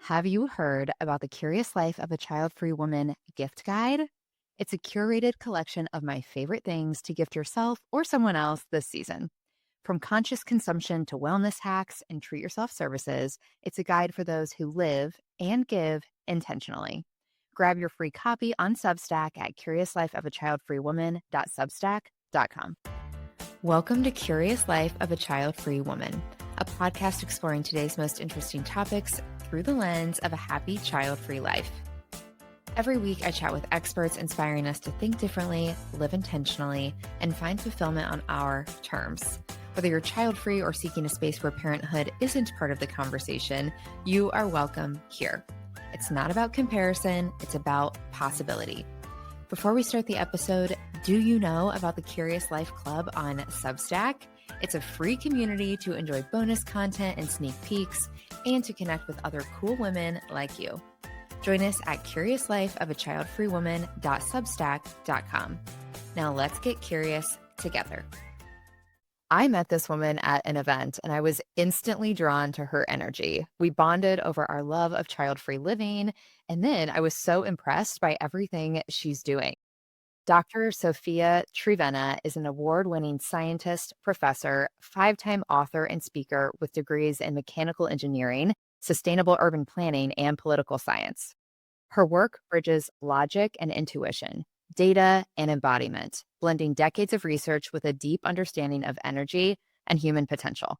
Have you heard about the Curious Life of a Child-Free Woman gift guide? It's a curated collection of my favorite things to gift yourself or someone else this season. From conscious consumption to wellness hacks and treat yourself services, it's a guide for those who live and give intentionally. Grab your free copy on Substack at curiouslifeofachildfreewoman.substack.com. Welcome to Curious Life of a Child-Free Woman, a podcast exploring today's most interesting topics through the lens of a happy child-free life. Every week, I chat with experts inspiring us to think differently, live intentionally, and find fulfillment on our terms. Whether you're child-free or seeking a space where parenthood isn't part of the conversation, you are welcome here. It's not about comparison, it's about possibility. Before we start the episode, do you know about the Curious Life Club on Substack? It's a free community to enjoy bonus content and sneak peeks and to connect with other cool women like you. Join us at curiouslifeofachildfreewoman.substack.com. Now let's get curious together. I met this woman at an event and I was instantly drawn to her energy. We bonded over our love of child-free living, and then I was so impressed by everything she's doing. Dr. Sophia Trevenna is an award-winning scientist, professor, five-time author, and speaker with degrees in mechanical engineering, sustainable urban planning, and political science. Her work bridges logic and intuition, data and embodiment, blending decades of research with a deep understanding of energy and human potential.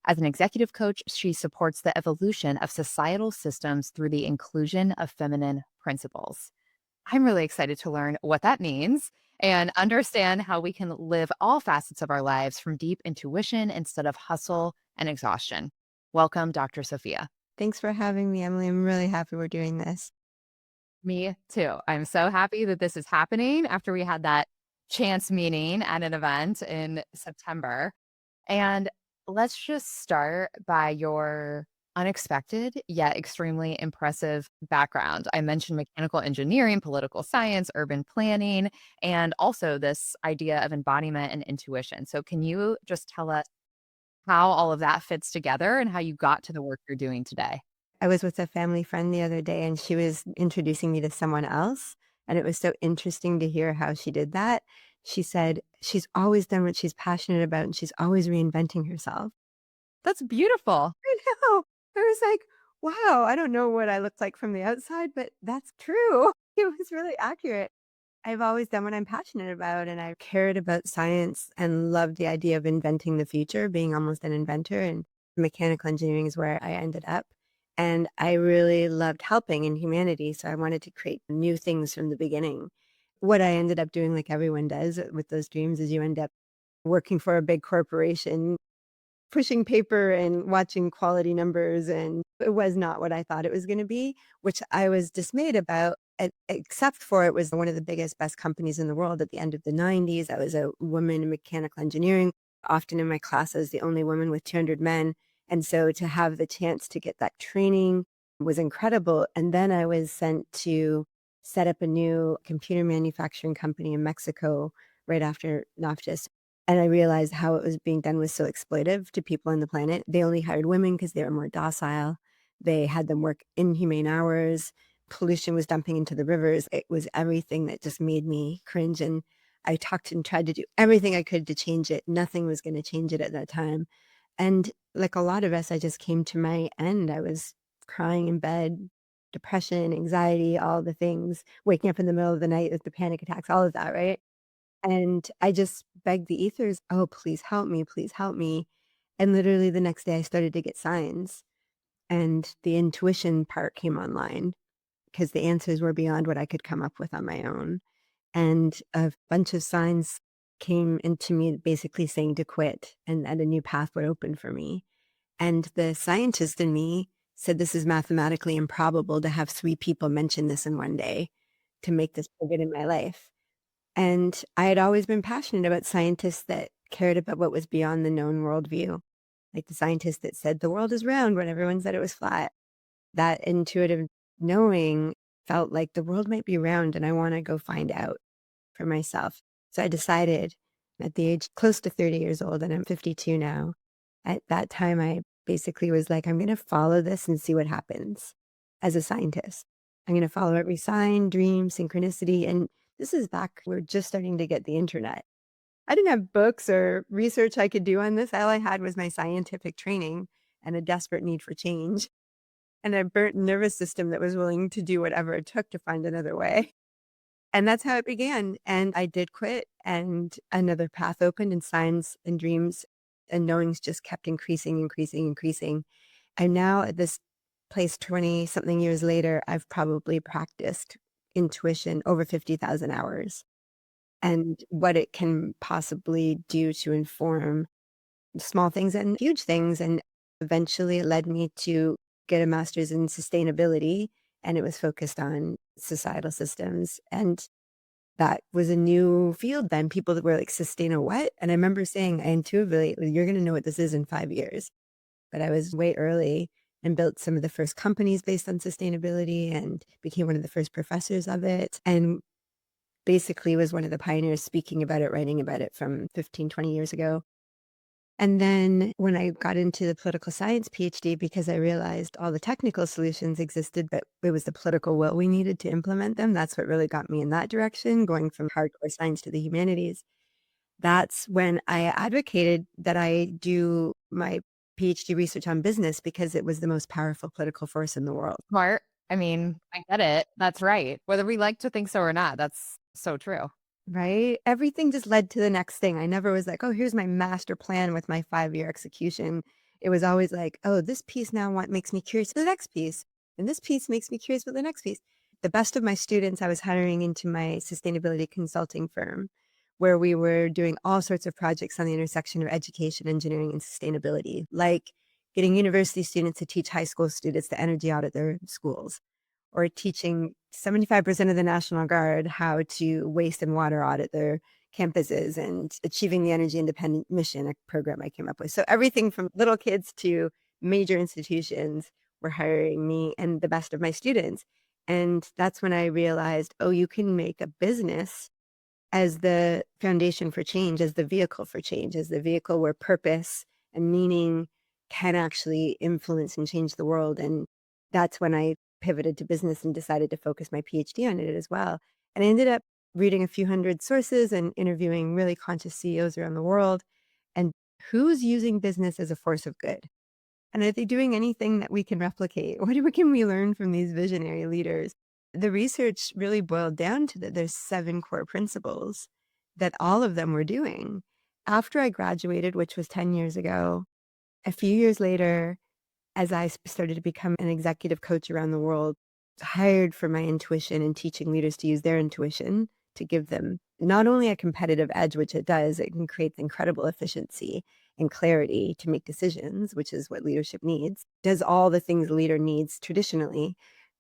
As an executive coach, she supports the evolution of societal systems through the inclusion of feminine principles. I'm really excited to learn what that means and understand how we can live all facets of our lives from deep intuition instead of hustle and exhaustion. Welcome, Dr. Sophia. Thanks for having me, Emily. I'm really happy we're doing this. Me too. I'm so happy that this is happening after we had that chance meeting at an event in September. And let's just start by your unexpected yet extremely impressive background. I mentioned mechanical engineering, political science, urban planning, and also this idea of embodiment and intuition. So, can you just tell us how all of that fits together and how you got to the work you're doing today? I was with a family friend the other day and she was introducing me to someone else. And it was so interesting to hear how she did that. She said she's always done what she's passionate about and she's always reinventing herself. That's beautiful. I know. I was like, wow, I don't know what I look like from the outside, but that's true. It was really accurate. I've always done what I'm passionate about, and I cared about science and loved the idea of inventing the future, being almost an inventor, and mechanical engineering is where I ended up. And I really loved helping in humanity, so I wanted to create new things from the beginning. What I ended up doing, like everyone does with those dreams, is you end up working for a big corporation, pushing paper and watching quality numbers, and it was not what I thought it was gonna be, which I was dismayed about, e except for it was one of the biggest, best companies in the world at the end of the '90s. I was a woman in mechanical engineering, often in my classes, the only woman with 200 men, and so to have the chance to get that training was incredible, and then I was sent to set up a new computer manufacturing company in Mexico right after NAFTA. And I realized how it was being done was so exploitive to people on the planet. They only hired women because they were more docile. They had them work inhumane hours. Pollution was dumping into the rivers. It was everything that just made me cringe. And I talked and tried to do everything I could to change it. Nothing was going to change it at that time. And like a lot of us, I just came to my end. I was crying in bed, depression, anxiety, all the things, waking up in the middle of the night with the panic attacks, all of that, right? And I just begged the ethers, "Oh, please help me, please help me." And literally the next day I started to get signs and the intuition part came online because the answers were beyond what I could come up with on my own. And a bunch of signs came into me basically saying to quit and that a new path would open for me. And the scientist in me said, this is mathematically improbable to have 3 people mention this in one day to make this pivot in my life. And I had always been passionate about scientists that cared about what was beyond the known worldview, like the scientist that said the world is round when everyone said it was flat. That intuitive knowing felt like the world might be round and I want to go find out for myself. So I decided at the age close to 30 years old, and I'm 52 now. At that time, I basically was like, I'm going to follow this and see what happens. as a scientist. I'm going to follow every sign, dream, synchronicity. And this is back, we're just starting to get the internet. I didn't have books or research I could do on this. All I had was my scientific training and a desperate need for change and a burnt nervous system that was willing to do whatever it took to find another way. And that's how it began. And I did quit, and another path opened, and signs and dreams and knowings just kept increasing, increasing, increasing. And now at this place, 20 something years later, I've probably practiced intuition over 50,000 hours and what it can possibly do to inform small things and huge things. And eventually it led me to get a master's in sustainability, and it was focused on societal systems. And that was a new field then. People that were like, sustain a what? And I remember saying, I intuitively, you're going to know what this is in 5 years. But I was way early and built some of the first companies based on sustainability and became one of the first professors of it. And basically was one of the pioneers speaking about it, writing about it from 15, 20 years ago. And then when I got into the political science PhD, because I realized all the technical solutions existed, but it was the political will we needed to implement them. That's what really got me in that direction, going from hardcore science to the humanities. That's when I advocated that I do my PhD research on business because it was the most powerful political force in the world. Smart. I mean, I get it. That's right. Whether we like to think so or not, that's so true. Right? Everything just led to the next thing. I never was like, "Oh, here's my master plan with my 5-year execution." It was always like, "Oh, this piece now what makes me curious for the next piece, and this piece makes me curious for the next piece." The best of my students, I was hiring into my sustainability consulting firm, where we were doing all sorts of projects on the intersection of education, engineering, and sustainability, like getting university students to teach high school students to energy audit their schools, or teaching 75% of the National Guard how to waste and water audit their campuses, and achieving the energy independent mission, a program I came up with. So everything from little kids to major institutions were hiring me and the best of my students. And that's when I realized, oh, you can make a business as the foundation for change, as the vehicle for change, as the vehicle where purpose and meaning can actually influence and change the world. And that's when I pivoted to business and decided to focus my PhD on it as well. And I ended up reading a few hundred sources and interviewing really conscious CEOs around the world. And who's using business as a force of good? And are they doing anything that we can replicate? Can we learn from these visionary leaders? The research really boiled down to that there's 7 core principles that all of them were doing. After I graduated, which was 10 years ago, a few years later, as I started to become an executive coach around the world, hired for my intuition and teaching leaders to use their intuition to give them not only a competitive edge, which it does, it can create incredible efficiency and clarity to make decisions, which is what leadership needs, does all the things a leader needs traditionally.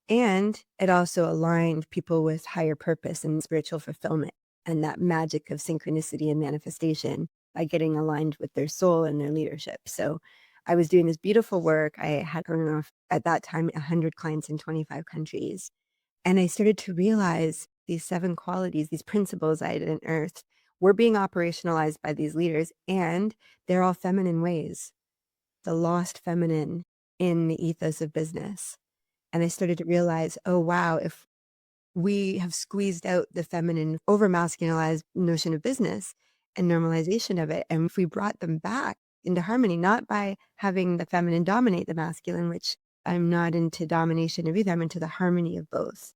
And it also aligned people with higher purpose and spiritual fulfillment and that magic of synchronicity and manifestation by getting aligned with their soul and their leadership. So I was doing this beautiful work. I had, I don't know, at that time, 100 clients in 25 countries. And I started to realize these 7 qualities, these principles I had unearthed were being operationalized by these leaders, and they're all feminine ways, the lost feminine in the ethos of business. And I started to realize, oh, wow, if we have squeezed out the feminine, over masculinized notion of business and normalization of it, and if we brought them back into harmony, not by having the feminine dominate the masculine, which I'm not into domination of either, I'm into the harmony of both,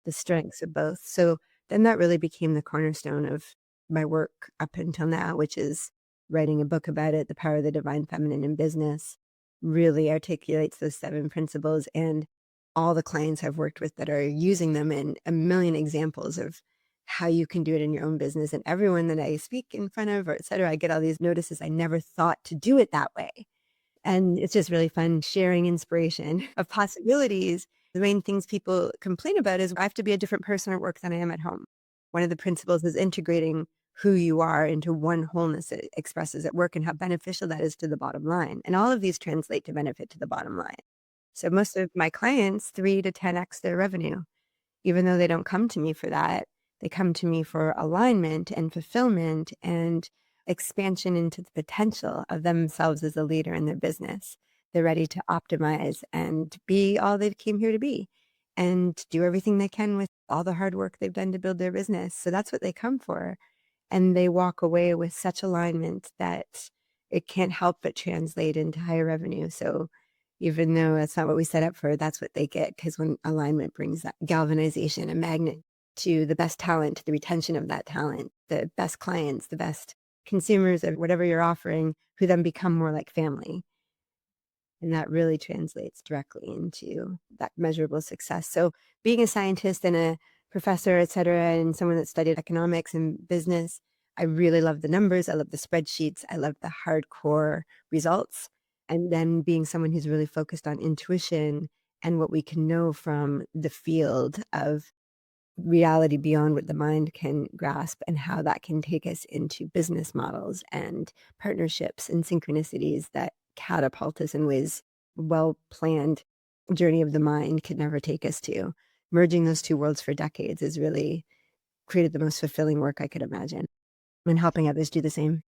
the strengths of both. So then that really became the cornerstone of my work up until now, which is writing a book about it, The Power of the Divine Feminine in Business, really articulates those 7 principles. And all the clients I've worked with that are using them, and a million examples of how you can do it in your own business. And everyone that I speak in front of, or et cetera, I get all these notices. I never thought to do it that way. And it's just really fun sharing inspiration of possibilities. The main things people complain about is I have to be a different person at work than I am at home. One of the principles is integrating who you are into one wholeness it expresses at work, and how beneficial that is to the bottom line. And all of these translate to benefit to the bottom line. So most of my clients 3 to 10x their revenue, even though they don't come to me for that. They come to me for alignment and fulfillment and expansion into the potential of themselves as a leader in their business. They're ready to optimize and be all they came here to be and do everything they can with all the hard work they've done to build their business. So that's what they come for. And they walk away with such alignment that it can't help but translate into higher revenue. So even though that's not what we set up for, that's what they get. Because when alignment brings that galvanization, a magnet to the best talent, to the retention of that talent, the best clients, the best consumers of whatever you're offering, who then become more like family. And that really translates directly into that measurable success. So being a scientist and a professor, et cetera, and someone that studied economics and business, I really love the numbers. I love the spreadsheets. I love the hardcore results. And then being someone who's really focused on intuition and what we can know from the field of reality beyond what the mind can grasp and how that can take us into business models and partnerships and synchronicities that catapult us in ways well planned journey of the mind could never take us to. Merging those two worlds for decades has really created the most fulfilling work I could imagine and helping others do the same.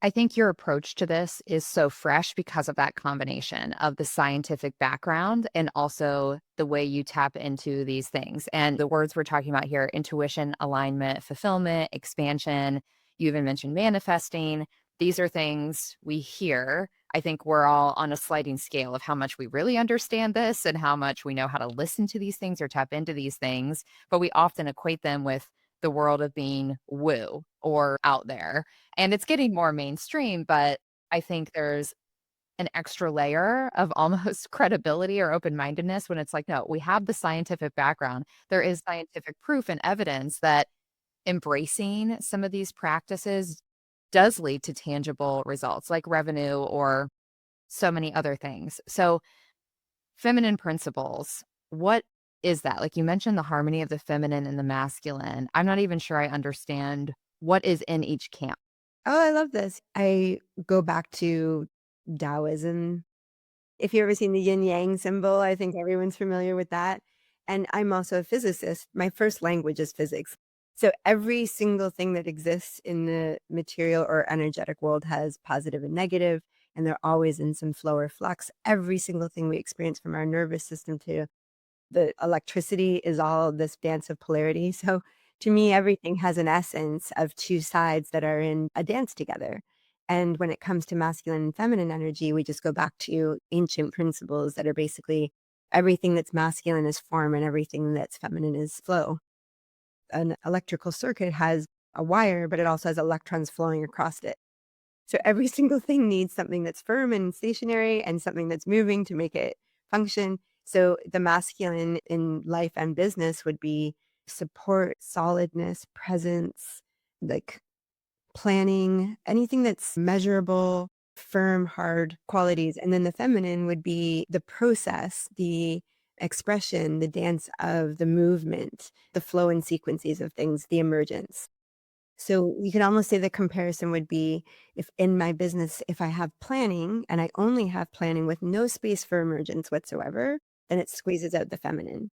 I think your approach to this is so fresh because of that combination of the scientific background and also the way you tap into these things. And the words we're talking about here: intuition, alignment, fulfillment, expansion. You even mentioned manifesting. These are things we hear. I think we're all on a sliding scale of how much we really understand this and how much we know how to listen to these things or tap into these things. But we often equate them with the world of being woo or out there, and it's getting more mainstream, but I think there's an extra layer of almost credibility or open-mindedness when it's like, no, we have the scientific background. There is scientific proof and evidence that embracing some of these practices does lead to tangible results like revenue or so many other things. So, feminine principles, what is that? Like you mentioned the harmony of the feminine and the masculine. I'm not even sure I understand what is in each camp. Oh, I love this. I go back to Taoism. If you've ever seen the yin yang symbol, I think everyone's familiar with that. And I'm also a physicist. My first language is physics. So every single thing that exists in the material or energetic world has positive and negative, and they're always in some flow or flux. Every single thing we experience from our nervous system to the electricity is all this dance of polarity. So to me, everything has an essence of two sides that are in a dance together. And when it comes to masculine and feminine energy, we just go back to ancient principles that are basically everything that's masculine is form and everything that's feminine is flow. An electrical circuit has a wire, but it also has electrons flowing across it. So every single thing needs something that's firm and stationary and something that's moving to make it function. So the masculine in life and business would be support, solidness, presence, like planning, anything that's measurable, firm, hard qualities. And then the feminine would be the process, the expression, the dance of the movement, the flow and sequences of things, the emergence. So you could almost say the comparison would be if in my business, if I have planning and I only have planning with no space for emergence whatsoever, then it squeezes out the feminine.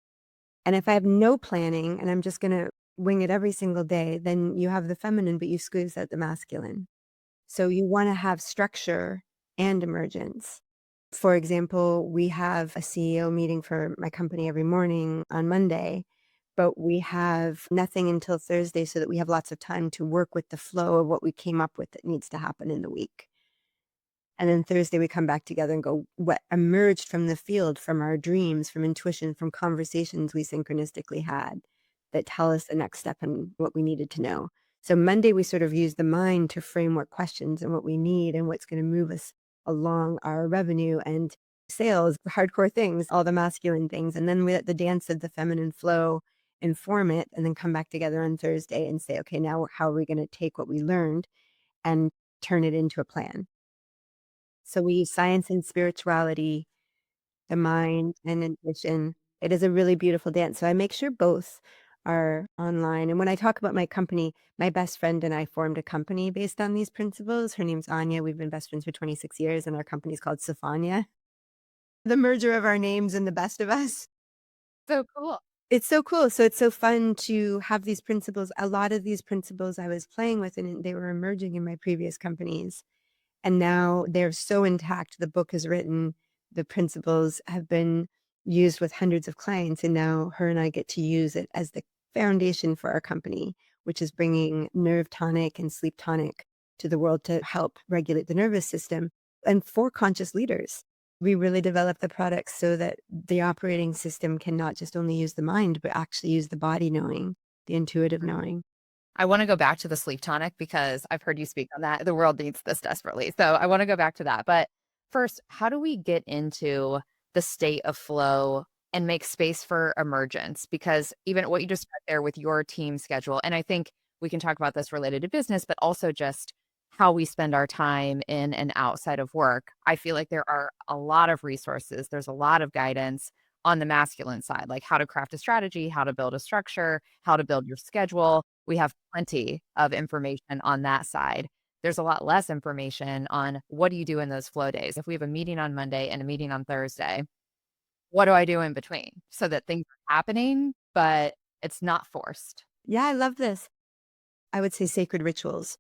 And if I have no planning and I'm just going to wing it every single day, then you have the feminine, but you squeeze out the masculine. So you want to have structure and emergence. For example, we have a CEO meeting for my company every morning on Monday, but we have nothing until Thursday so that we have lots of time to work with the flow of what we came up with that needs to happen in the week. And then Thursday, we come back together and go, what emerged from the field, from our dreams, from intuition, from conversations we synchronistically had that tell us the next step and what we needed to know. So Monday, we sort of use the mind to frame what questions and what we need and what's going to move us along our revenue and sales, hardcore things, all the masculine things. And then we let the dance of the feminine flow inform it and then come back together on Thursday and say, okay, now how are we going to take what we learned and turn it into a plan? So we use science and spirituality, the mind and intuition. It is a really beautiful dance. So I make sure both are online. And when I talk about my company, my best friend and I formed a company based on these principles. Her name's Anya. We've been best friends for 26 years, and our company's called Sophia. The merger of our names and the best of us. So cool. It's so cool. So it's so fun to have these principles. A lot of these principles I was playing with, and they were emerging in my previous companies. And now they're so intact. The book is written. The principles have been used with hundreds of clients, and now her and I get to use it as the foundation for our company, which is bringing nerve tonic and sleep tonic to the world to help regulate the nervous system and for conscious leaders. We really develop the products so that the operating system can not just only use the mind, but actually use the body knowing, the intuitive knowing. I want to go back to the sleep tonic because I've heard you speak on that. The world needs this desperately. So I want to go back to that. But first, how do we get into the state of flow and make space for emergence? Because even what you just said there with your team schedule, and I think we can talk about this related to business, but also just how we spend our time in and outside of work. I feel like there are a lot of resources, there's a lot of guidance on the masculine side, like how to craft a strategy, how to build a structure, how to build your schedule. We have plenty of information on that side. There's a lot less information on what do you do in those flow days. If we have a meeting on Monday and a meeting on Thursday, what do I do in between so that things are happening, but it's not forced? Yeah, I love this. I would say sacred rituals.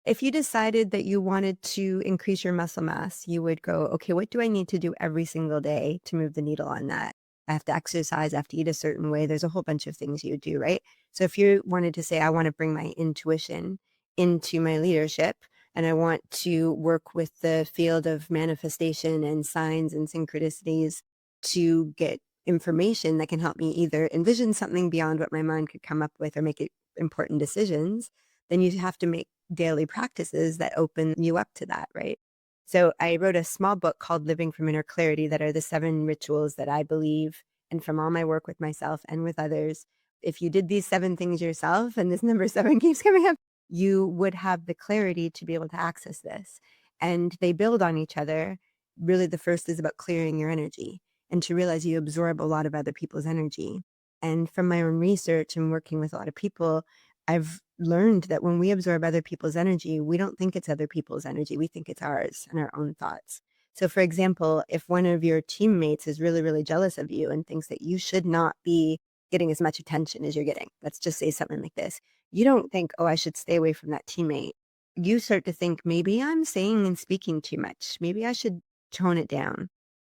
If you decided that you wanted to increase your muscle mass, you would go, okay, what do I need to do every single day to move the needle on that? I have to exercise, I have to eat a certain way. There's a whole bunch of things you would do, right? So if you wanted to say, I want to bring my intuition into my leadership and I want to work with the field of manifestation and signs and synchronicities to get information that can help me either envision something beyond what my mind could come up with or make it important decisions, then you have to make daily practices that open you up to that, right? So I wrote a small book called Living from Inner Clarity that are the 7 rituals that I believe, and from all my work with myself and with others, if you did these 7 things yourself, and this number 7 keeps coming up, you would have the clarity to be able to access this. And they build on each other. Really, the first is about clearing your energy and to realize you absorb a lot of other people's energy. And from my own research and working with a lot of people, I've learned that when we absorb other people's energy, we don't think it's other people's energy. We think it's ours and our own thoughts. So, for example, if one of your teammates is really, really jealous of you and thinks that you should not be getting as much attention as you're getting, let's just say something like this. You don't think, oh, I should stay away from that teammate. You start to think, maybe I'm saying and speaking too much. Maybe I should tone it down.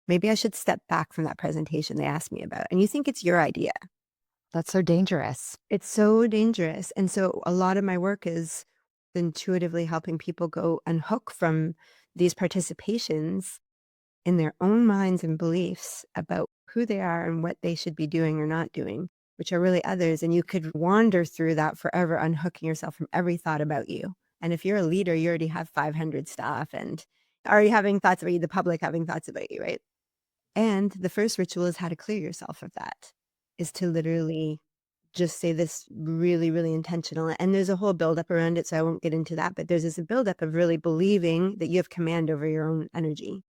Maybe I should step back from that presentation they asked me about. And you think it's your idea. That's so dangerous. It's so dangerous. And so a lot of my work is intuitively helping people go unhook from these participations in their own minds and beliefs about who they are and what they should be doing or not doing, which are really others. And you could wander through that forever, unhooking yourself from every thought about you. And if you're a leader, you already have 500 staff and are you having thoughts about you, the public having thoughts about you, right? And the first ritual is how to clear yourself of that, is to literally just say this really, really intentional. And there's a whole buildup around it, so I won't get into that. But there's this buildup of really believing that you have command over your own energy.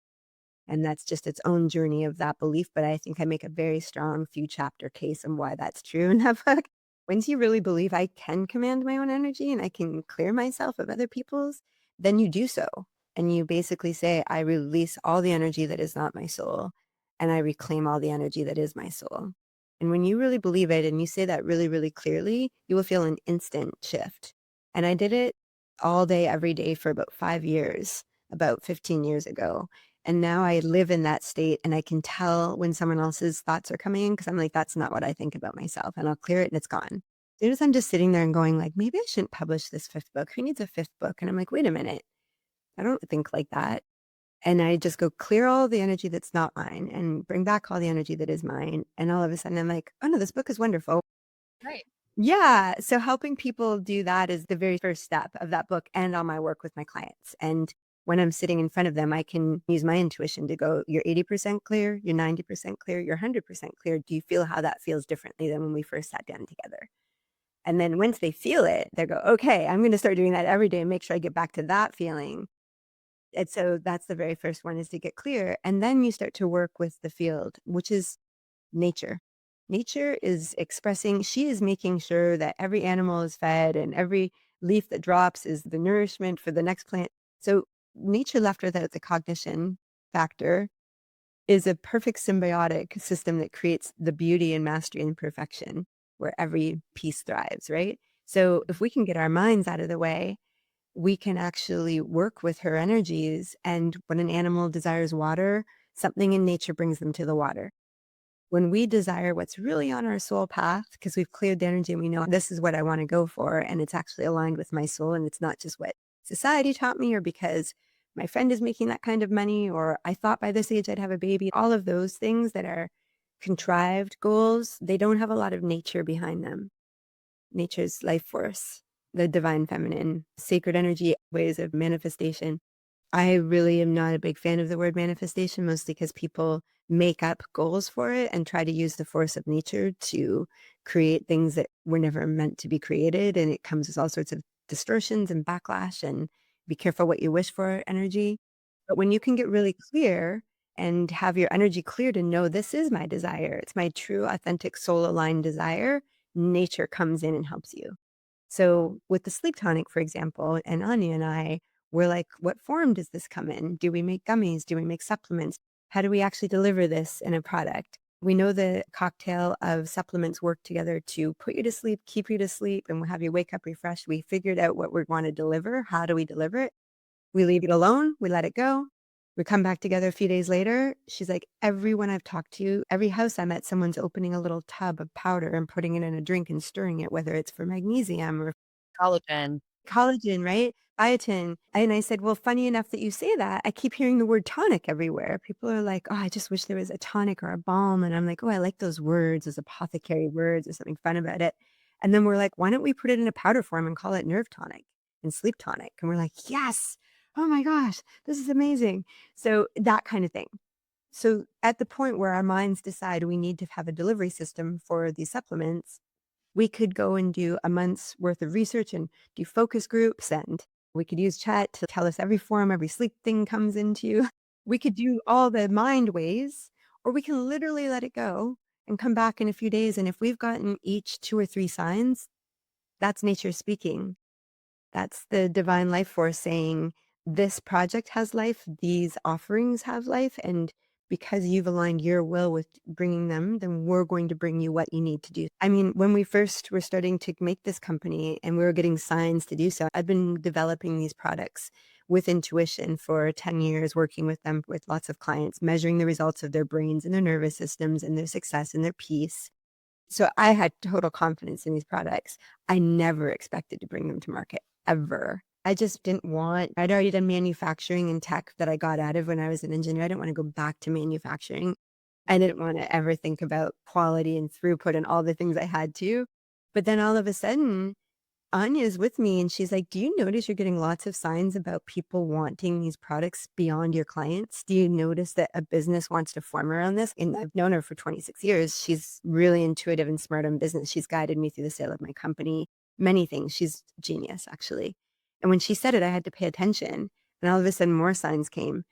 And that's just its own journey of that belief. But I think I make a very strong few chapter case on why that's true in that book. Once you really believe I can command my own energy and I can clear myself of other people's, then you do so. And you basically say, I release all the energy that is not my soul, and I reclaim all the energy that is my soul. And when you really believe it and you say that really, really clearly, you will feel an instant shift. And I did it all day, every day for about 5 years, about 15 years ago. And now I live in that state and I can tell when someone else's thoughts are coming in because I'm like, that's not what I think about myself. And I'll clear it and it's gone. As soon as I'm just sitting there and going like, maybe I shouldn't publish this 5th book. Who needs a 5th book? And I'm like, wait a minute. I don't think like that. And I just go clear all the energy that's not mine and bring back all the energy that is mine. And all of a sudden I'm like, oh no, this book is wonderful. Right. Yeah. So helping people do that is the very first step of that book and on my work with my clients. And when I'm sitting in front of them, I can use my intuition to go, you're 80% clear, you're 90% clear, you're 100% clear. Do you feel how that feels differently than when we first sat down together? And then once they feel it, they go, okay, I'm going to start doing that every day and make sure I get back to that feeling. And so that's the very first one, is to get clear. And then you start to work with the field, which is nature. Nature is expressing, she is making sure that every animal is fed and every leaf that drops is the nourishment for the next plant. So nature left without the cognition factor is a perfect symbiotic system that creates the beauty and mastery and perfection where every piece thrives, right? So if we can get our minds out of the way, we can actually work with her energies. And when an animal desires water, Something in nature brings them to the water. When we desire what's really on our soul path, because we've cleared the energy and we know this is what I want to go for, and it's actually aligned with my soul, and it's not just what society taught me or because my friend is making that kind of money, or I thought by this age I'd have a baby. All of those things that are contrived goals, they don't have a lot of nature behind them. Nature's life force, the divine feminine, sacred energy, ways of manifestation. I really am not a big fan of the word manifestation, mostly because people make up goals for it and try to use the force of nature to create things that were never meant to be created. And it comes with all sorts of distortions and backlash, and be careful what you wish for energy. But when you can get really clear and have your energy clear to know this is my desire, it's my true, authentic, soul aligned desire, nature comes in and helps you. So with the sleep tonic, for example, and Anya and I, we're like, what form does this come in? Do we make gummies? Do we make supplements? How do we actually deliver this in a product? We know the cocktail of supplements work together to put you to sleep, keep you to sleep, and have you wake up refreshed. We figured out what we want to deliver. How do we deliver it? We leave it alone. We let it go. We come back together a few days later. She's like, everyone I've talked to, every house I'm at, someone's opening a little tub of powder and putting it in a drink and stirring it, whether it's for magnesium or Collagen. collagen, right? Biotin. And I said, well, funny enough that you say that. I keep hearing the word tonic everywhere. People are like, oh, I just wish there was a tonic or a balm. And I'm like, oh, I like those words, those apothecary words. There's something fun about it. And then we're like, why don't we put it in a powder form and call it nerve tonic and sleep tonic? And we're like, yes. Oh my gosh, this is amazing. So that kind of thing. So at the point where our minds decide we need to have a delivery system for these supplements, we could go and do a month's worth of research and do focus groups, and we could use chat to tell us every form, every sleep thing comes into. We could do all the mind ways, or we can literally let it go and come back in a few days. And if we've gotten each 2 or 3 signs, that's nature speaking. That's the divine life force saying, this project has life, these offerings have life, and because you've aligned your will with bringing them, then we're going to bring you what you need to do. I mean, when we first were starting to make this company and we were getting signs to do so, I've been developing these products with intuition for 10 years, working with them with lots of clients, measuring the results of their brains and their nervous systems and their success and their peace. So I had total confidence in these products. I never expected to bring them to market, ever. I just didn't want, I'd already done manufacturing and tech that I got out of when I was an engineer. I didn't want to go back to manufacturing. I didn't want to ever think about quality and throughput and all the things I had to. But then all of a sudden, Anya's with me and she's like, do you notice you're getting lots of signs about people wanting these products beyond your clients? Do you notice that a business wants to form around this? And I've known her for 26 years. She's really intuitive and smart on business. She's guided me through the sale of my company, many things. She's genius, actually. And when she said it, I had to pay attention. And all of a sudden, more signs came.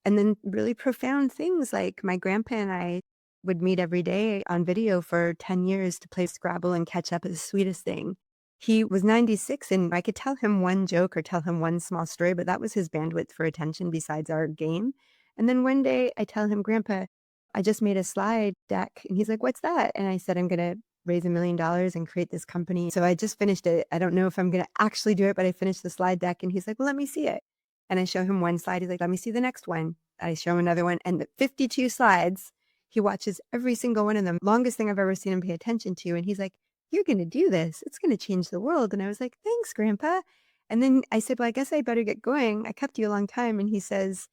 And then really profound things like my grandpa and I would meet every day on video for 10 years to play Scrabble and catch up. Is the sweetest thing. He was 96 and I could tell him one joke or tell him one small story, but that was his bandwidth for attention besides our game. And then one day I tell him, Grandpa, I just made a slide deck. And he's like, what's that? And I said, I'm going to raise $1 million and create this company. So I just finished it. I don't know if I'm going to actually do it, but I finished the slide deck. And he's like, well, let me see it. And I show him one slide. He's like, let me see the next one. I show him another one. And the 52 slides, he watches every single one of them. Longest thing I've ever seen him pay attention to. And he's like, you're going to do this. It's going to change the world. And I was like, thanks, Grandpa. And then I said, well, I guess I better get going. I kept you a long time. And he says,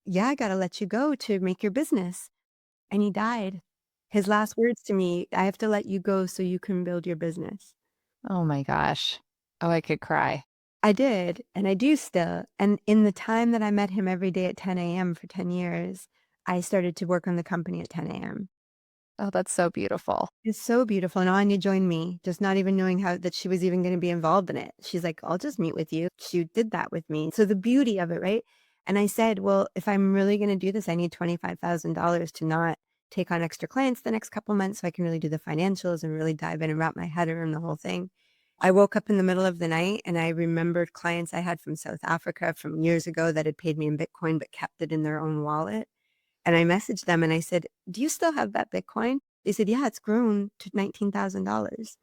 yeah, I got to let you go to make your business. And he died. His last words to me, I have to let you go so you can build your business. Oh my gosh. Oh, I could cry. I did, and I do still. And in the time that I met him every day at 10 a.m. for 10 years, I started to work on the company at 10 a.m. Oh, that's so beautiful. It's so beautiful. And Anya joined me, just not even knowing how that she was even going to be involved in it. She's like, I'll just meet with you. She did that with me. So the beauty of it, right? And I said, well, if I'm really going to do this, I need $25,000 to not take on extra clients the next couple months so I can really do the financials and really dive in and wrap my head around the whole thing. I woke up in the middle of the night and I remembered clients I had from South Africa from years ago that had paid me in Bitcoin but kept it in their own wallet. And I messaged them and I said, do you still have that Bitcoin? They said, yeah, it's grown to $19,000.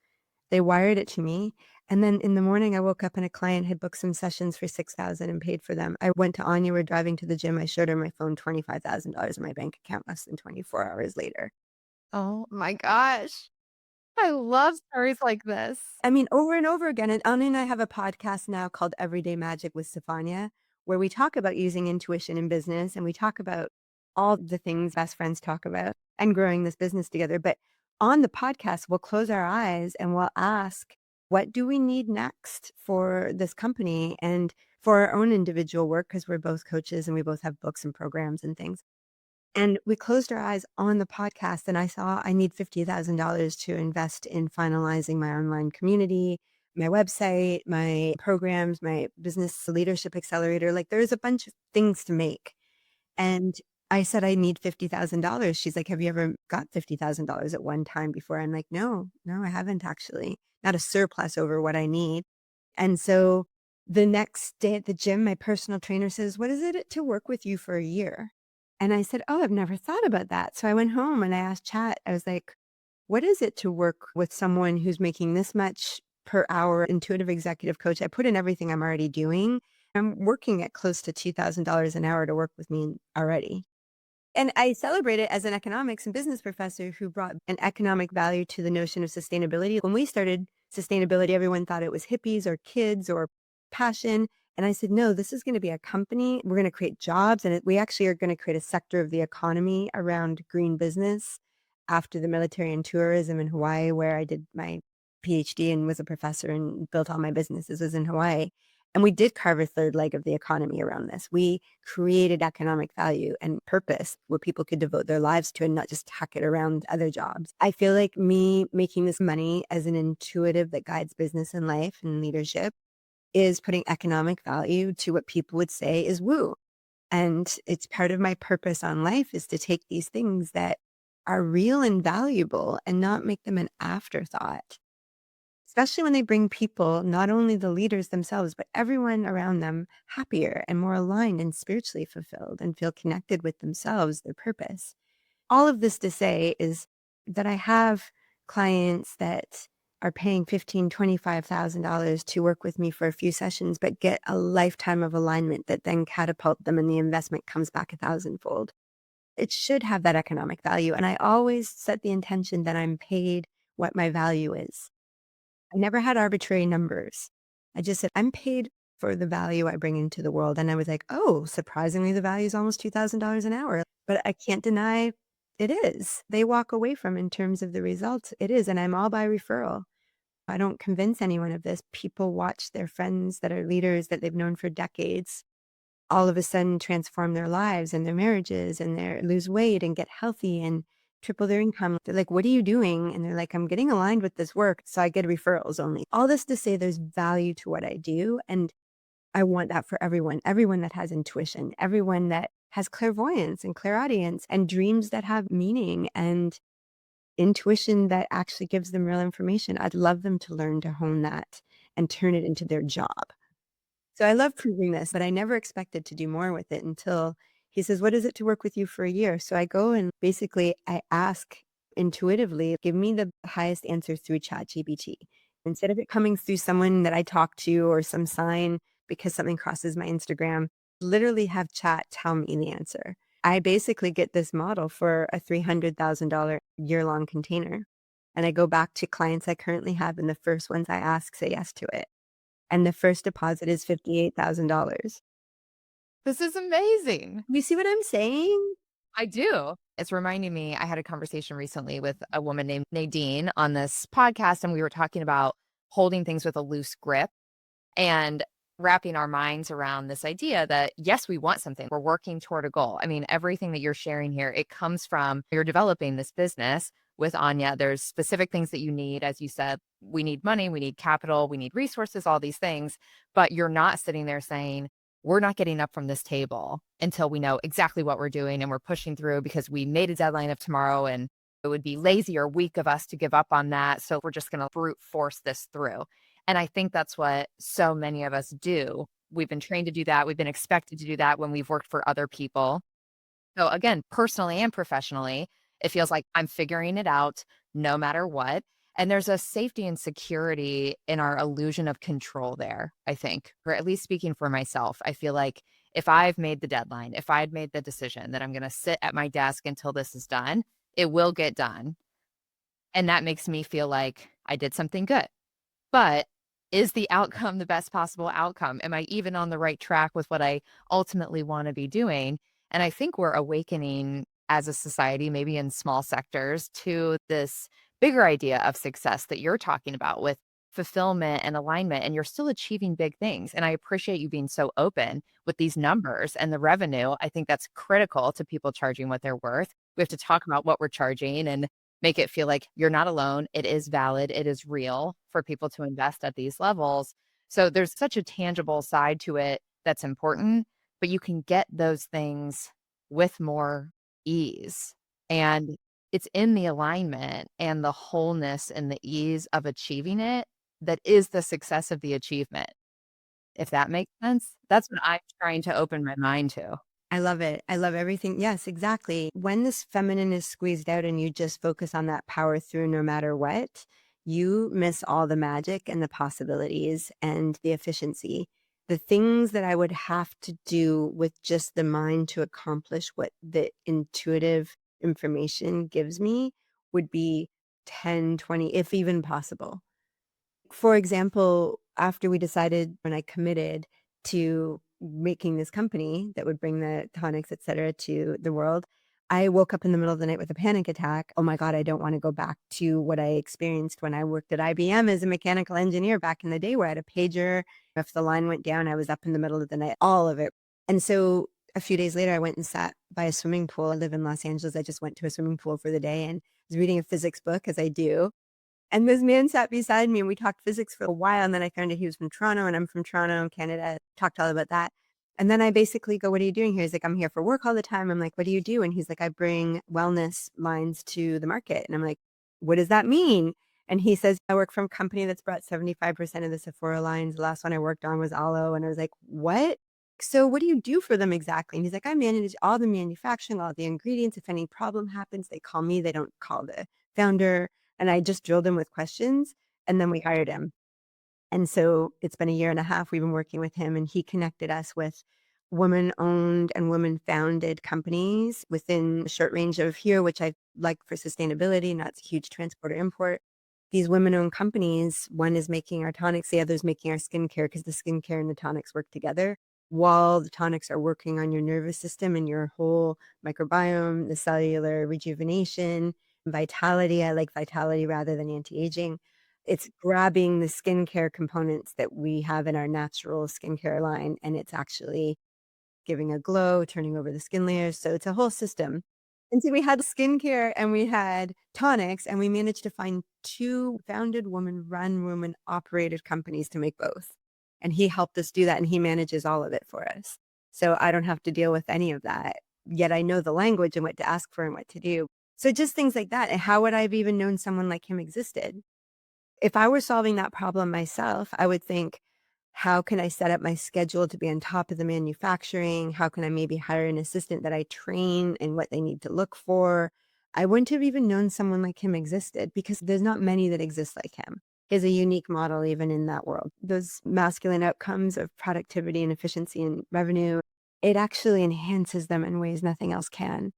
They wired it to me. And then in the morning, I woke up and a client had booked some sessions for 6,000 and paid for them. I went to Anya, we're driving to the gym. I showed her my phone, $25,000 in my bank account less than 24 hours later. Oh my gosh. I love stories like this. I mean, over and over again. And Anya and I have a podcast now called Everyday Magic with Stefania, where we talk about using intuition in business and we talk about all the things best friends talk about and growing this business together. But on the podcast, we'll close our eyes and we'll ask, what do we need next for this company and for our own individual work? Because we're both coaches and we both have books and programs and things. And we closed our eyes on the podcast, and I saw I need $50,000 to invest in finalizing my online community, my website, my programs, my business leadership accelerator. Like, there's a bunch of things to make. And I said, I need $50,000. She's like, have you ever got $50,000 at one time before? I'm like, no, no, I haven't actually. Not a surplus over what I need. And so the next day at the gym, my personal trainer says, what is it to work with you for a year? And I said, oh, I've never thought about that. So I went home and I asked Chat, I was like, what is it to work with someone who's making this much per hour, intuitive executive coach? I put in everything I'm already doing. I'm working at close to $2,000 an hour to work with me already. And I celebrate it as an economics and business professor who brought an economic value to the notion of sustainability. When we started sustainability, everyone thought it was hippies or kids or passion. And I said, no, this is going to be a company. We're going to create jobs. And we actually are going to create a sector of the economy around green business after the military and tourism in Hawaii, where I did my PhD and was a professor and built all my businesses was in Hawaii. And we did carve a third leg of the economy around this. We created economic value and purpose where people could devote their lives to and not just tack it around other jobs. I feel like me making this money as an intuitive that guides business and life and leadership is putting economic value to what people would say is woo. And it's part of my purpose on life is to take these things that are real and valuable and not make them an afterthought, especially when they bring people, not only the leaders themselves, but everyone around them happier and more aligned and spiritually fulfilled and feel connected with themselves, their purpose. All of this to say is that I have clients that are paying $15,000, $25,000 to work with me for a few sessions, but get a lifetime of alignment that then catapult them and the investment comes back a thousandfold. It should have that economic value. And I always set the intention that I'm paid what my value is. I never had arbitrary numbers. I just said, I'm paid for the value I bring into the world. And I was like, oh, surprisingly, the value is almost $2,000 an hour. But I can't deny it is. They walk away from in terms of the results. It is. And I'm all by referral. I don't convince anyone of this. People watch their friends that are leaders that they've known for decades all of a sudden transform their lives and their marriages and their lose weight and get healthy and triple their income. They're like, what are you doing? And they're like, I'm getting aligned with this work. So I get referrals only. All this to say there's value to what I do. And I want that for everyone that has intuition, everyone that has clairvoyance and clairaudience and dreams that have meaning and intuition that actually gives them real information. I'd love them to learn to hone that and turn it into their job. So I love proving this, but I never expected to do more with it until he says, what is it to work with you for a year? So I go and basically I ask intuitively, give me the highest answer through ChatGPT. Instead of it coming through someone that I talk to or some sign because something crosses my Instagram, literally have chat tell me the answer. I basically get this model for a $300,000 year-long container. And I go back to clients I currently have, and the first ones I ask say yes to it. And the first deposit is $58,000. This is amazing. You see what I'm saying? I do. It's reminding me, I had a conversation recently with a woman named Nadine on this podcast, and we were talking about holding things with a loose grip and wrapping our minds around this idea that, yes, we want something. We're working toward a goal. I mean, everything that you're sharing here, it comes from you're developing this business with Anya. There's specific things that you need. As you said, we need money, we need capital, we need resources, all these things. But you're not sitting there saying, we're not getting up from this table until we know exactly what we're doing and we're pushing through because we made a deadline of tomorrow and it would be lazy or weak of us to give up on that. So we're just going to brute force this through. And I think that's what so many of us do. We've been trained to do that. We've been expected to do that when we've worked for other people. So again, personally and professionally, it feels like I'm figuring it out no matter what. And there's a safety and security in our illusion of control there, I think, or at least speaking for myself. I feel like if I've made the deadline, if I'd made the decision that I'm going to sit at my desk until this is done, it will get done. And that makes me feel like I did something good. But is the outcome the best possible outcome? Am I even on the right track with what I ultimately want to be doing? And I think we're awakening as a society, maybe in small sectors, to this bigger idea of success that you're talking about with fulfillment and alignment. And you're still achieving big things. And I appreciate you being so open with these numbers and the revenue. I think that's critical to people charging what they're worth. We have to talk about what we're charging and make it feel like you're not alone. It is valid. It is real for people to invest at these levels. So there's such a tangible side to it that's important, but you can get those things with more ease. And it's in the alignment and the wholeness and the ease of achieving it that is the success of the achievement. If that makes sense, that's what I'm trying to open my mind to. I love it. I love everything. Yes, exactly. When this feminine is squeezed out and you just focus on that power through no matter what, you miss all the magic and the possibilities and the efficiency. The things that I would have to do with just the mind to accomplish what the intuitive information gives me would be 10, 20, if even possible. For example, after we decided when I committed to making this company that would bring the tonics, et cetera, to the world, I woke up in the middle of the night with a panic attack. Oh my God, I don't want to go back to what I experienced when I worked at IBM as a mechanical engineer back in the day where I had a pager. If the line went down, I was up in the middle of the night, all of it. And so a few days later, I went and sat by a swimming pool. I live in Los Angeles. I just went to a swimming pool for the day and was reading a physics book as I do. And this man sat beside me and we talked physics for a while. And then I found out he was from Toronto and I'm from Toronto, Canada. Talked all about that. And then I basically go, "What are you doing here?" He's like, "I'm here for work all the time." I'm like, "What do you do?" And he's like, "I bring wellness lines to the market." And I'm like, "What does that mean?" And he says, "I work from a company that's brought 75% of the Sephora lines. The last one I worked on was Aloe." And I was like, "What? So what do you do for them exactly?" And he's like, "I manage all the manufacturing, all the ingredients. If any problem happens, they call me. They don't call the founder." And I just drilled him with questions, and then we hired him. And so it's been a year and a half we've been working with him, and he connected us with woman-owned and woman-founded companies within a short range of here, which I like for sustainability, not huge transport or import. These women-owned companies, one is making our tonics, the other is making our skincare because the skincare and the tonics work together. While the tonics are working on your nervous system and your whole microbiome, the cellular rejuvenation, vitality. I like vitality rather than anti-aging. It's grabbing the skincare components that we have in our natural skincare line, and it's actually giving a glow, turning over the skin layers, so it's a whole system. And so we had skincare and we had tonics, and we managed to find 2 founded woman-run, woman-operated companies to make both. And he helped us do that, and he manages all of it for us. So I don't have to deal with any of that, yet I know the language and what to ask for and what to do. So just things like that, and how would I have even known someone like him existed? If I were solving that problem myself, I would think, how can I set up my schedule to be on top of the manufacturing? How can I maybe hire an assistant that I train in what they need to look for? I wouldn't have even known someone like him existed because there's not many that exist like him. He has a unique model even in that world. Those masculine outcomes of productivity and efficiency and revenue, it actually enhances them in ways nothing else can.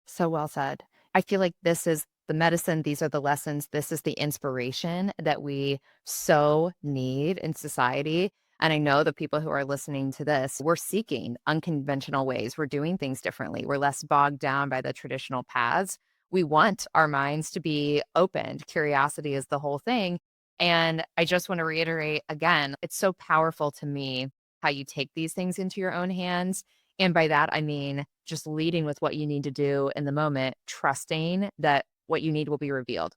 So well said. I feel like this is the medicine, these are the lessons, this is the inspiration that we so need in society. And I know the people who are listening to this, we're seeking unconventional ways. We're doing things differently. We're less bogged down by the traditional paths. We want our minds to be opened. Curiosity is the whole thing. And I just want to reiterate again, it's so powerful to me how you take these things into your own hands, and by that, I mean just leading with what you need to do in the moment, trusting that what you need will be revealed.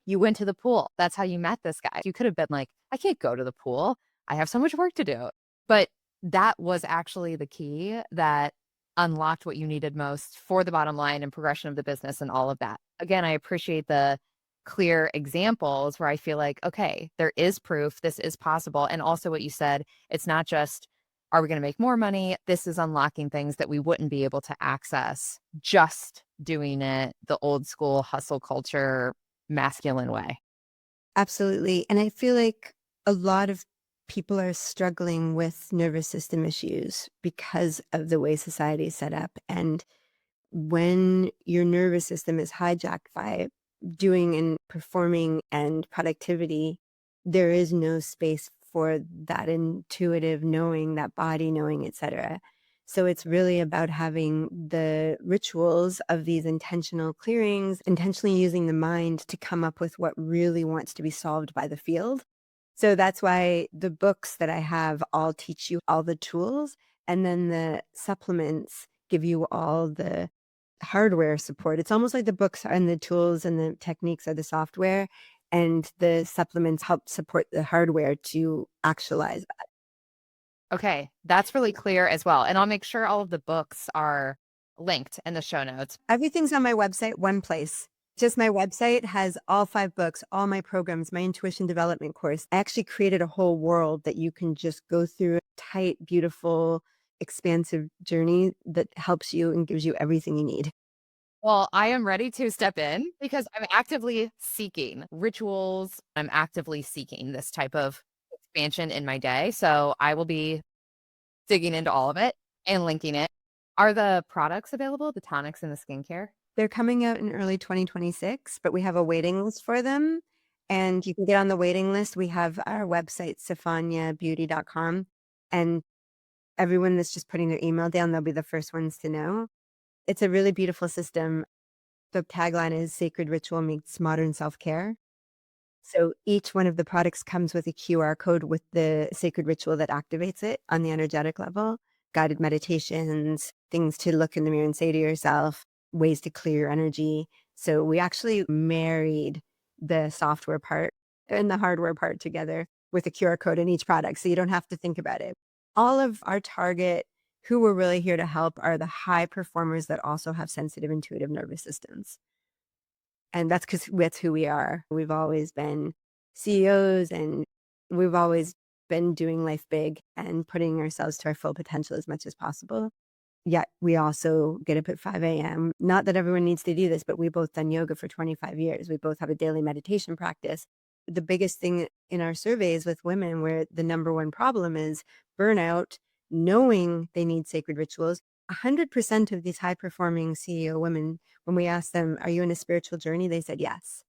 You went to the pool. That's how you met this guy. You could have been like, I can't go to the pool. I have so much work to do. But that was actually the key that unlocked what you needed most for the bottom line and progression of the business and all of that. Again, I appreciate the clear examples where I feel like, okay, there is proof this is possible. And also what you said, it's not just, are we going to make more money? This is unlocking things that we wouldn't be able to access just doing it the old school hustle culture masculine way. Absolutely. And I feel like a lot of people are struggling with nervous system issues because of the way society is set up. And when your nervous system is hijacked by doing and performing and productivity, there is no space for that intuitive knowing, that body knowing, etc. So it's really about having the rituals of these intentional clearings, intentionally using the mind to come up with what really wants to be solved by the field. So that's why the books that I have all teach you all the tools, and then the supplements give you all the hardware support. It's almost like the books and the tools and the techniques are the software, and the supplements help support the hardware to actualize that. Okay, that's really clear as well. And I'll make sure all of the books are linked in the show notes. Everything's on my website, one place. Just my website has all 5 books, all my programs, my intuition development course. I actually created a whole world that you can just go through a tight, beautiful, expansive journey that helps you and gives you everything you need. Well, I am ready to step in because I'm actively seeking rituals. I'm actively seeking this type of expansion in my day. So I will be digging into all of it and linking it. Are the products available, the tonics and the skincare? They're coming out in early 2026, but we have a waiting list for them, and you can get on the waiting list. We have our website, sophoniabeauty.com, and everyone that's just putting their email down, they'll be the first ones to know. It's a really beautiful system. The tagline is "Sacred Ritual Meets Modern Self-Care." So each one of the products comes with a QR code with the sacred ritual that activates it on the energetic level, guided meditations, things to look in the mirror and say to yourself, ways to clear your energy. So we actually married the software part and the hardware part together with a QR code in each product. So you don't have to think about it. All of our target, who we're really here to help, are the high performers that also have sensitive intuitive nervous systems. And that's because that's who we are. We've always been CEOs, and we've always been doing life big and putting ourselves to our full potential as much as possible. Yet we also get up at 5 a.m. Not that everyone needs to do this, but we both done yoga for 25 years. We both have a daily meditation practice. The biggest thing in our surveys with women, where the number one problem is burnout, knowing they need sacred rituals. 100% of these high performing CEO women, when we asked them, "Are you in a spiritual journey?" they said yes.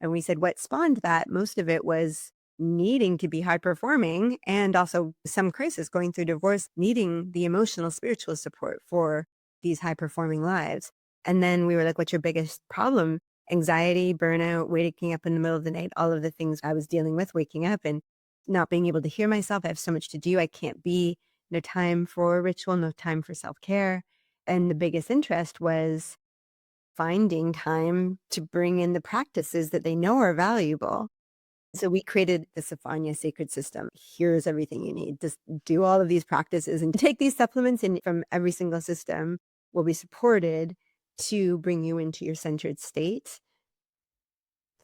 And we said, what spawned that? Most of it was needing to be high performing, and also some crisis, going through divorce, needing the emotional, spiritual support for these high performing lives. And then we were like, what's your biggest problem? Anxiety, burnout, waking up in the middle of the night, all of the things I was dealing with, waking up and not being able to hear myself. I have so much to do. I can't be, no time for ritual, no time for self care. And the biggest interest was finding time to bring in the practices that they know are valuable. So we created the Sophia Sacred System. Here's everything you need. Just do all of these practices and take these supplements, and from every single system will be supported to bring you into your centered state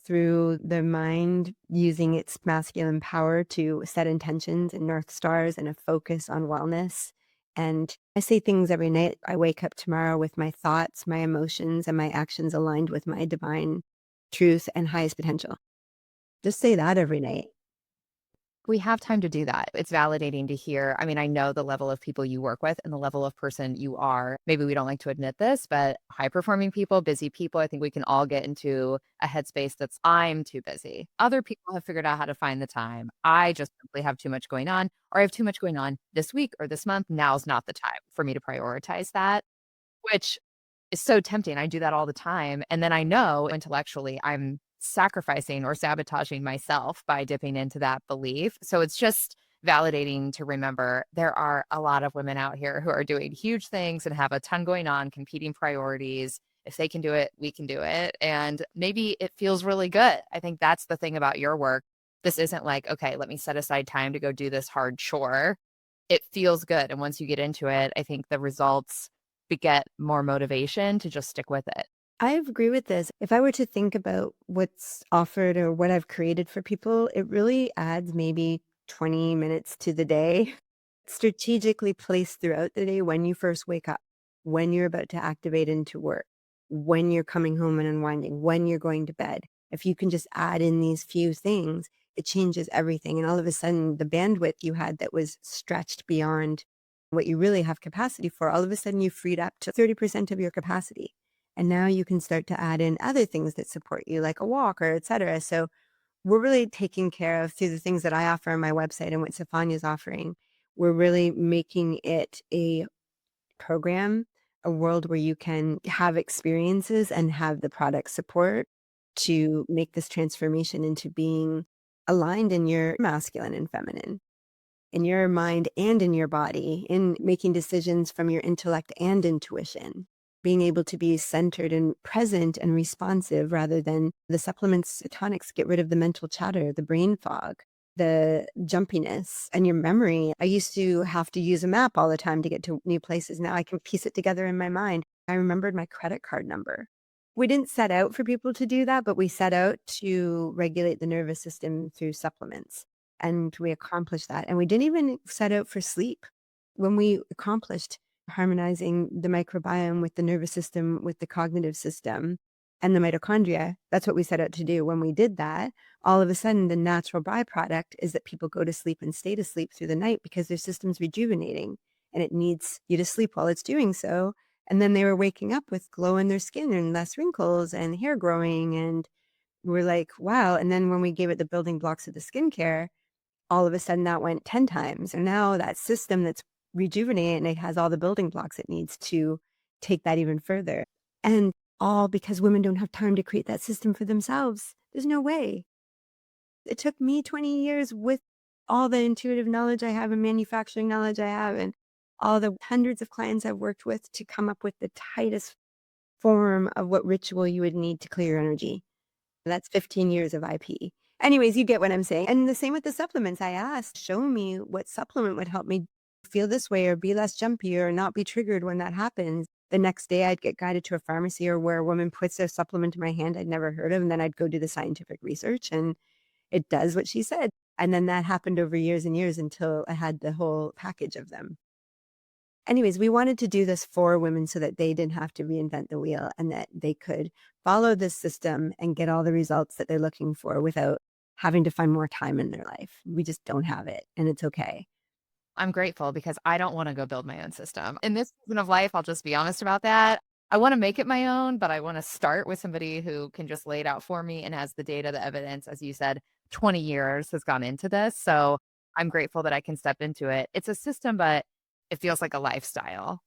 through the mind using its masculine power to set intentions and north stars and a focus on wellness. And I say things every night. I wake up tomorrow with my thoughts, my emotions, and my actions aligned with my divine truth and highest potential. Just say that every night. We have time to do that. It's validating to hear. I mean, I know the level of people you work with and the level of person you are. Maybe we don't like to admit this, but high performing people, busy people, I think we can all get into a headspace that's I'm too busy. Other people have figured out how to find the time. I just simply have too much going on, or I have too much going on this week or this month. Now's not the time for me to prioritize that, which is so tempting. I do that all the time. And then I know intellectually I'm sacrificing or sabotaging myself by dipping into that belief. So it's just validating to remember there are a lot of women out here who are doing huge things and have a ton going on, competing priorities. If they can do it, we can do it. And maybe it feels really good. I think that's the thing about your work. This isn't like, okay, let me set aside time to go do this hard chore. It feels good. And once you get into it, I think the results beget more motivation to just stick with it. I agree with this. If I were to think about what's offered or what I've created for people, it really adds maybe 20 minutes to the day, strategically placed throughout the day when you first wake up, when you're about to activate into work, when you're coming home and unwinding, when you're going to bed. If you can just add in these few things, it changes everything. And all of a sudden, the bandwidth you had that was stretched beyond what you really have capacity for, all of a sudden you freed up to 30% of your capacity. And now you can start to add in other things that support you, like a walk or et cetera. So we're really taking care of through the things that I offer on my website and what Sophia's offering. We're really making it a program, a world where you can have experiences and have the product support to make this transformation into being aligned in your masculine and feminine, in your mind and in your body, in making decisions from your intellect and intuition, being able to be centered and present and responsive rather than the supplements, tonics get rid of the mental chatter, the brain fog, the jumpiness and your memory. I used to have to use a map all the time to get to new places. Now I can piece it together in my mind. I remembered my credit card number. We didn't set out for people to do that, but we set out to regulate the nervous system through supplements. And we accomplished that. And we didn't even set out for sleep. When we accomplished harmonizing the microbiome with the nervous system, with the cognitive system, and the mitochondria, that's what we set out to do. When we did that, all of a sudden, the natural byproduct is that people go to sleep and stay to sleep through the night because their system's rejuvenating and it needs you to sleep while it's doing so. And then they were waking up with glow in their skin and less wrinkles and hair growing. And we're like, wow. And then when we gave it the building blocks of the skincare, all of a sudden that went 10 times. And now that system that's rejuvenating, it has all the building blocks it needs to take that even further. And all because women don't have time to create that system for themselves. There's no way. It took me 20 years with all the intuitive knowledge I have and manufacturing knowledge I have and all the hundreds of clients I've worked with to come up with the tightest form of what ritual you would need to clear your energy. That's 15 years of IP. Anyways, you get what I'm saying. And the same with the supplements. I asked, show me what supplement would help me feel this way or be less jumpy or not be triggered when that happens. The next day I'd get guided to a pharmacy or where a woman puts a supplement in my hand I'd never heard of. And then I'd go do the scientific research and it does what she said. And then that happened over years and years until I had the whole package of them. Anyways, we wanted to do this for women so that they didn't have to reinvent the wheel and that they could follow this system and get all the results that they're looking for without having to find more time in their life. We just don't have it, and it's okay. I'm grateful because I don't want to go build my own system. In this season of life, I'll just be honest about that. I want to make it my own, but I want to start with somebody who can just lay it out for me and has the data, the evidence, as you said, 20 years has gone into this. So I'm grateful that I can step into it. It's a system, but it feels like a lifestyle.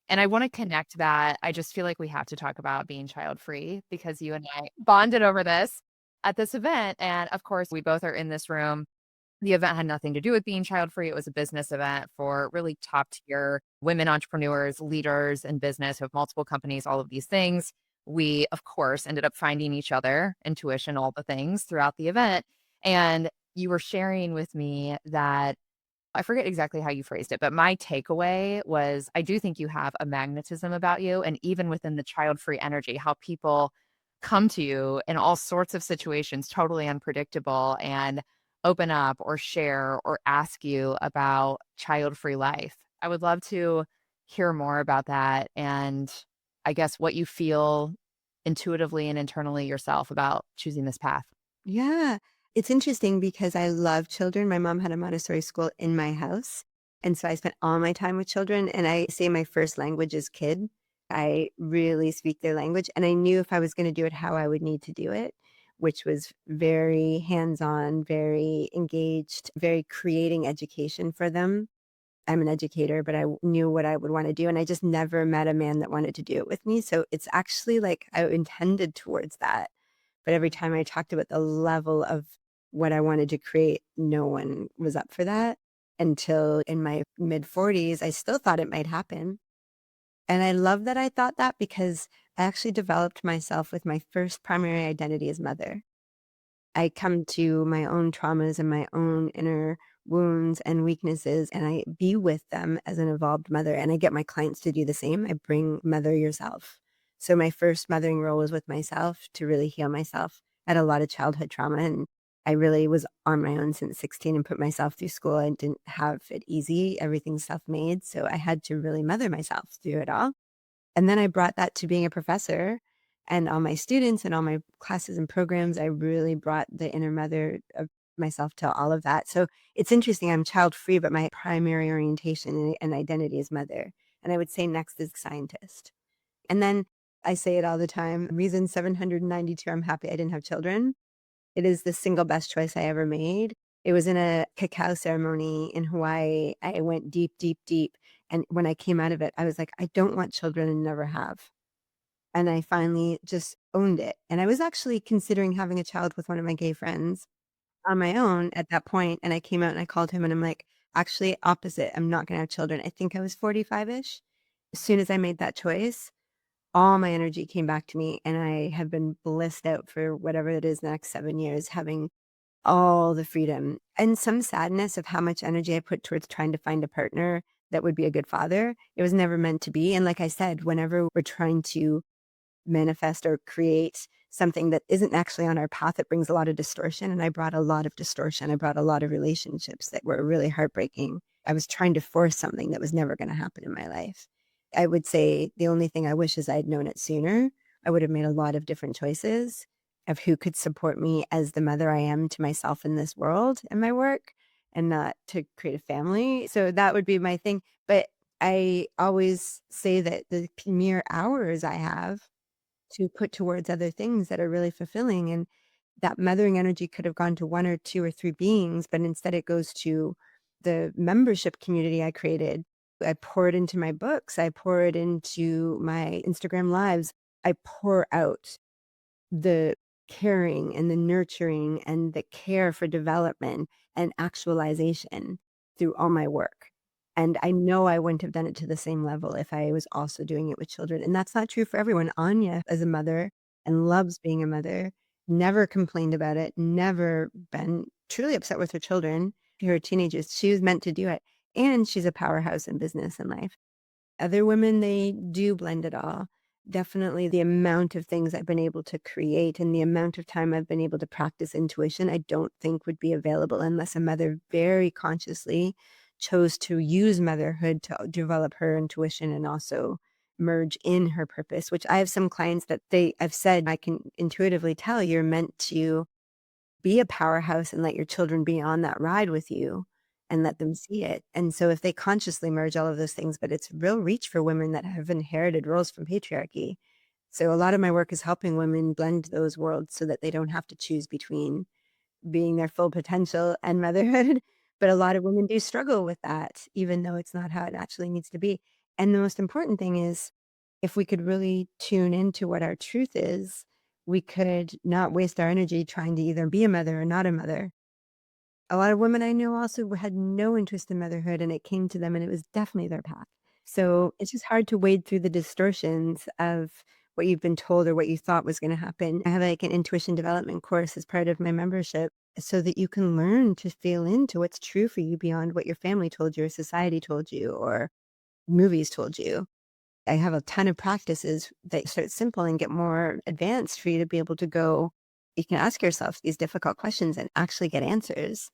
And I want to connect that. I just feel like we have to talk about being child free because you and I bonded over this at this event. And of course, we both are in this room. The event had nothing to do with being child free. It was a business event for really top tier women entrepreneurs, leaders in business who have multiple companies, all of these things. We, of course, ended up finding each other, intuition, all the things throughout the event. And you were sharing with me that I forget exactly how you phrased it, but my takeaway was I do think you have a magnetism about you. And even within the child free energy, how people come to you in all sorts of situations, totally unpredictable, and open up or share or ask you about child free life. I would love to hear more about that. And I guess what you feel intuitively and internally yourself about choosing this path. Yeah. It's interesting because I love children. My mom had a Montessori school in my house. And so I spent all my time with children. And I say my first language is kid. I really speak their language. And I knew if I was going to do it, how I would need to do it, which was very hands on, very engaged, very creating education for them. I'm an educator, but I knew what I would want to do. And I just never met a man that wanted to do it with me. So it's actually like I intended towards that. But every time I talked about the level of what I wanted to create, no one was up for that until in my mid 40s, I still thought it might happen. And I love that I thought that because I actually developed myself with my first primary identity as mother. I come to my own traumas and my own inner wounds and weaknesses, and I be with them as an evolved mother. And I get my clients to do the same. I bring mother yourself. So my first mothering role was with myself to really heal myself. I had a lot of childhood trauma, and I really was on my own since 16 and put myself through school. I didn't have it easy. Everything's self-made. So I had to really mother myself through it all. And then I brought that to being a professor And all my students and all my classes and programs, I really brought the inner mother of myself to all of that. So it's interesting. I'm child free, but my primary orientation and identity is mother. And I would say next is scientist. And then I say it all the time. Reason 792, I'm happy I didn't have children. It is the single best choice I ever made. It was in a cacao ceremony in Hawaii. I went deep, deep, deep. And when I came out of it, I was like, I don't want children and never have. And I finally just owned it. And I was actually considering having a child with one of my gay friends on my own at that point. And I came out and I called him and I'm like, actually, opposite. I'm not going to have children. I think I was 45 ish. As soon as I made that choice, all my energy came back to me. And I have been blissed out for whatever it is the next 7 years, having all the freedom and some sadness of how much energy I put towards trying to find a partner that would be a good father. It was never meant to be. And like I said, whenever we're trying to manifest or create something that isn't actually on our path, it brings a lot of distortion. And I brought a lot of distortion. I brought a lot of relationships that were really heartbreaking. I was trying to force something that was never going to happen in my life. I would say the only thing I wish is I'd known it sooner. I would have made a lot of different choices of who could support me as the mother I am to myself in this world and my work, and not to create a family. So that would be my thing. But I always say that the mere hours I have to put towards other things that are really fulfilling. And that mothering energy could have gone to one or two or three beings, but instead it goes to the membership community I created. I pour it into my books. I pour it into my Instagram lives. I pour out the caring and the nurturing and the care for development and actualization through all my work. And I know I wouldn't have done it to the same level if I was also doing it with children. And that's not true for everyone. Anya, as a mother and loves being a mother, never complained about it, never been truly upset with her children, her teenagers. She was meant to do it. And she's a powerhouse in business and life. Other women, they do blend it all. Definitely the amount of things I've been able to create and the amount of time I've been able to practice intuition, I don't think would be available unless a mother very consciously chose to use motherhood to develop her intuition and also merge in her purpose, which I have some clients that I've said, I can intuitively tell you're meant to be a powerhouse and let your children be on that ride with you and let them see it. And so if they consciously merge all of those things, but it's real reach for women that have inherited roles from patriarchy. So a lot of my work is helping women blend those worlds so that they don't have to choose between being their full potential and motherhood. But a lot of women do struggle with that, even though it's not how it actually needs to be. And the most important thing is if we could really tune into what our truth is, we could not waste our energy trying to either be a mother or not a mother. A lot of women I know also had no interest in motherhood and it came to them and it was definitely their path. So it's just hard to wade through the distortions of what you've been told or what you thought was going to happen. I have like an intuition development course as part of my membership so that you can learn to feel into what's true for you beyond what your family told you or society told you or movies told you. I have a ton of practices that start simple and get more advanced for you to be able to go. You can ask yourself these difficult questions and actually get answers.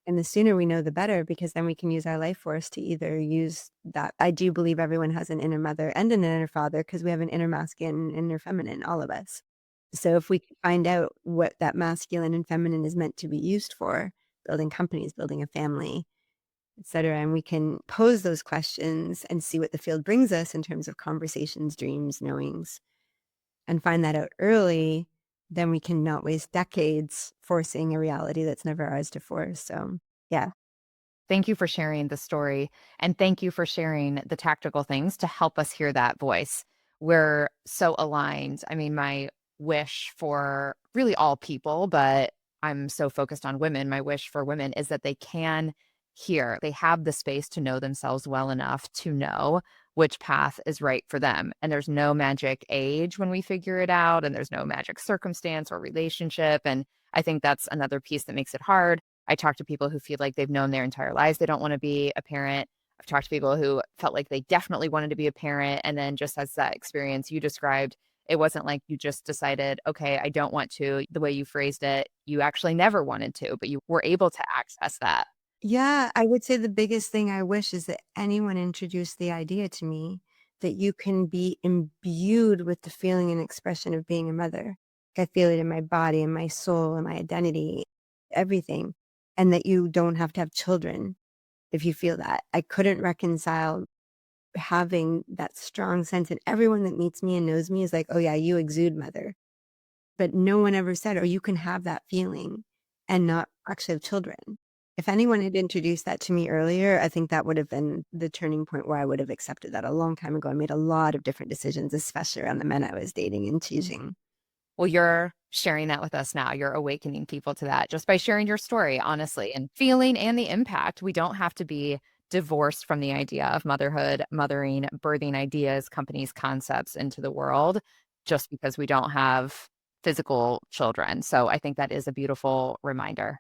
And the sooner we know, the better, because then we can use our life force to either use that. I do believe everyone has an inner mother and an inner father because we have an inner masculine and inner feminine, all of us. So if we can find out what that masculine and feminine is meant to be used for, building companies, building a family, et cetera, and we can pose those questions and see what the field brings us in terms of conversations, dreams, knowings, and find that out early, then we can not waste decades forcing a reality that's never ours to force. So, yeah. Thank you for sharing the story, and thank you for sharing the tactical things to help us hear that voice. We're so aligned. I mean, my wish for really all people, but I'm so focused on women. My wish for women is that they can hear, they have the space to know themselves well enough to know which path is right for them. And there's no magic age when we figure it out, and there's no magic circumstance or relationship. And I think that's another piece that makes it hard. I talk to people who feel like they've known their entire lives they don't want to be a parent. I've talked to people who felt like they definitely wanted to be a parent. And then just as that experience you described, it wasn't like you just decided, okay, I don't want to. The way you phrased it, you actually never wanted to, but you were able to access that. Yeah, I would say the biggest thing I wish is that anyone introduced the idea to me that you can be imbued with the feeling and expression of being a mother. I feel it in my body and my soul and my identity, everything. And that you don't have to have children if you feel that. I couldn't reconcile having that strong sense, and everyone that meets me and knows me is like, "Oh yeah, you exude mother." But no one ever said, "Oh, you can have that feeling and not actually have children." If anyone had introduced that to me earlier, I think that would have been the turning point where I would have accepted that a long time ago. I made a lot of different decisions, especially around the men I was dating and choosing. Well, you're sharing that with us now. You're awakening people to that just by sharing your story, honestly, and feeling and the impact. We don't have to be divorced from the idea of motherhood, mothering, birthing ideas, companies, concepts into the world just because we don't have physical children. So I think that is a beautiful reminder.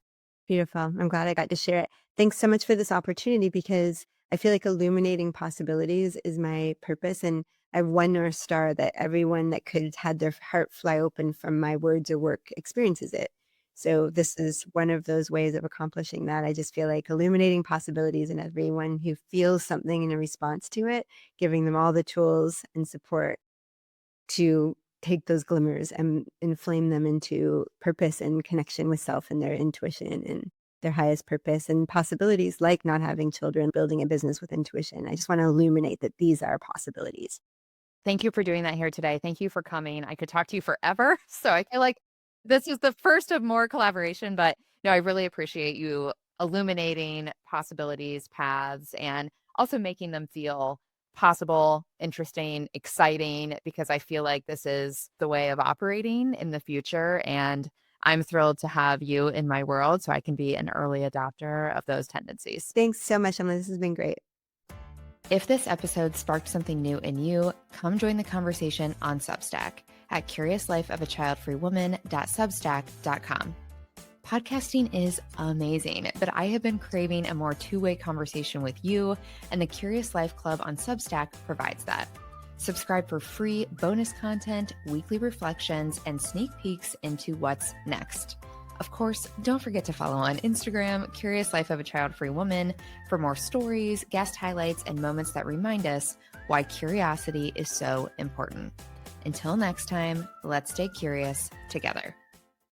Beautiful. I'm glad I got to share it. Thanks so much for this opportunity because I feel like illuminating possibilities is my purpose. And I have one North Star that everyone that could had their heart fly open from my words or work experiences it. So this is one of those ways of accomplishing that. I just feel like illuminating possibilities and everyone who feels something in a response to it, giving them all the tools and support to take those glimmers and inflame them into purpose and connection with self and their intuition and their highest purpose and possibilities like not having children, building a business with intuition. I just want to illuminate that these are possibilities. Thank you for doing that here today. Thank you for coming. I could talk to you forever. So I feel like this is the first of more collaboration, but no, I really appreciate you illuminating possibilities, paths, and also making them feel possible, interesting, exciting, because I feel like this is the way of operating in the future. And I'm thrilled to have you in my world so I can be an early adopter of those tendencies. Thanks so much, Emily. This has been great. If this episode sparked something new in you, come join the conversation on Substack at CuriousLifeOfAChildFreeWoman.substack.com. Podcasting is amazing, but I have been craving a more two-way conversation with you, and the Curious Life Club on Substack provides that. Subscribe for free bonus content, weekly reflections, and sneak peeks into what's next. Of course, don't forget to follow on Instagram, Curious Life of a Child-Free Woman, for more stories, guest highlights, and moments that remind us why curiosity is so important. Until next time, let's stay curious together.